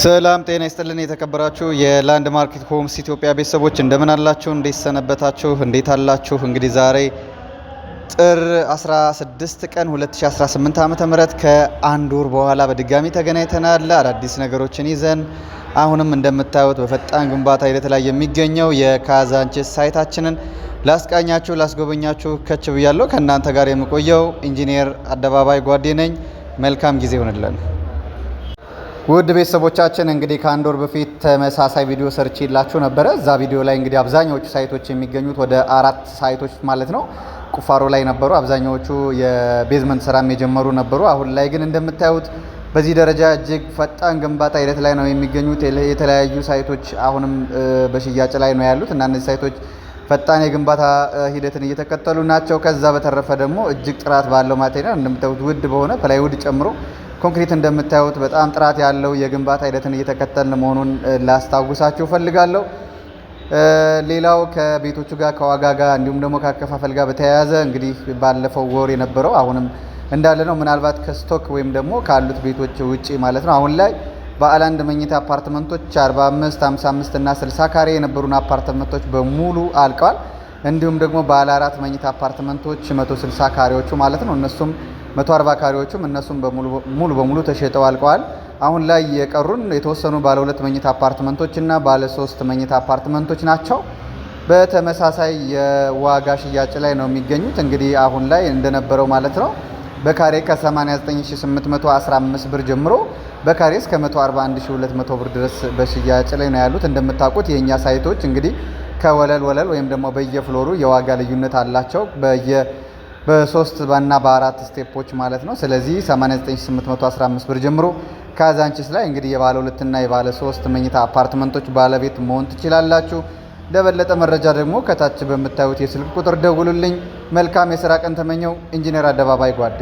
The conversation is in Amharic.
ሰላም ጤና ይስጥልን የተከበራችሁ የላንድ ማርኬት ሆምስ ኢትዮጵያ ቤተሰቦች እንደምን አላችሁ? እንዴት ሰነበታችሁ? እንዴት አላችሁ? እንግዲህ ዛሬ ጥር 16 ቀን 2018 ዓ.ም ከአንድ ወር በኋላ በድጋሚ ተገናኝተናል አዳዲስ ነገሮችን ይዘን። አሁንም እንደምታዩት በፈጣን ግንባታ ሂደት ላይ የሚገኘው የካዛንቺስ ሳይታችንን ላስቃኛችሁ ላስጎበኛችሁ ከች ብያለሁ። ከእናንተ ጋር የምቆየው ኢንጂነር አደባባይ ጓዴ ነኝ። መልካም ጊዜ ይሆንልን። ውድ ቤተሰቦቻችን እንግዲህ ከአንድ ወር በፊት ተመሳሳይ ቪዲዮ ሰርቼላችሁ ነበረ። እዛ ቪዲዮ ላይ እንግዲህ አብዛኛዎቹ ሳይቶች የሚገኙት ወደ 4 ሳይቶች ማለት ነው ቁፋሮ ላይ ነበሩ። አብዛኛዎቹ የቤዝመንት ስራም የጀመሩ ነበሩ። አሁን ላይ ግን እንደምታዩት በዚህ ደረጃ እጅግ ፈጣን ግንባታ ሂደት ላይ ነው የሚገኙት። የተለያዩ ሳይቶች አሁንም በሽያጭ ላይ ነው ያሉት እና እነዚህ ሳይቶች ፈጣን የግንባታ ሂደትን እየተከተሉ ናቸው። ከዛ በተረፈ ደግሞ እጅግ ጥራት ባለው ማቴሪያል እንደምታዩት ውድ በሆነ ፕላይውድ ጨምሮ ኮንክሪት እንደምታዩት በጣም ጥራት ያለው የግንባታ ሂደትን እየተከተልን መሆኑን ላስታውሳችሁ ፈልጋለሁ። ሌላው ከቤቶቹ ጋር ከዋጋ ጋር እንዲሁም ደግሞ ከአከፋፈል ጋር በተያያዘ እንግዲህ ባለፈው ወር የነበረው አሁንም እንዳለ ነው። ምናልባት ከስቶክ ወይም ደግሞ ካሉት ቤቶች ውጪ ማለት ነው። አሁን ላይ ባለ አንድ መኝታ አፓርትመንቶች 45፣ 55 እና 60 ካሬ የነበሩን አፓርትመንቶች በሙሉ አልቀዋል። እንዲሁም ደግሞ ባለ 4 መኝታ አፓርትመንቶች 160 ካሬዎቹ ማለት ነው እነሱም 140 ካሬዎቹም እነሱም ሙሉ በሙሉ ተሸጠው አልቀዋል። አሁን ላይ የቀሩን የተወሰኑ ባለ 2 መኝታ አፓርትመንቶች እና ባለ 3 መኝታ አፓርትመንቶች ናቸው። በተመሳሳይ የዋጋ ሽያጭ ላይ ነው የሚገኙት። እንግዲህ አሁን ላይ እንደነበረው ማለት ነው በካሬ ከ89815 ብር ጀምሮ በካሬ እስከ 141200 ብር ድረስ በሽያጭ ላይ ነው ያሉት። እንደምታውቁት የኛ ሳይቶች እንግዲህ ከወለል ወለል ወይም ደግሞ በየፍሎሩ የዋጋ ልዩነት አላቸው በ3 እና በ4 ስቴፖች ማለት ነው። ስለዚህ 89815 ብር ጀምሮ ካዛንቺስ ላይ እንግዲህ የባለ 2 እና የባለ 3 መኝታ አፓርትመንቶች ባለቤት መሆን ትችላላችሁ። ለበለጠ መረጃ ደግሞ ከታች በምታዩት የስልክ ቁጥር ደውሉልኝ። መልካም የሥራ ቀን ተመኘው። ኢንጂነር አደባባይ ጓዴ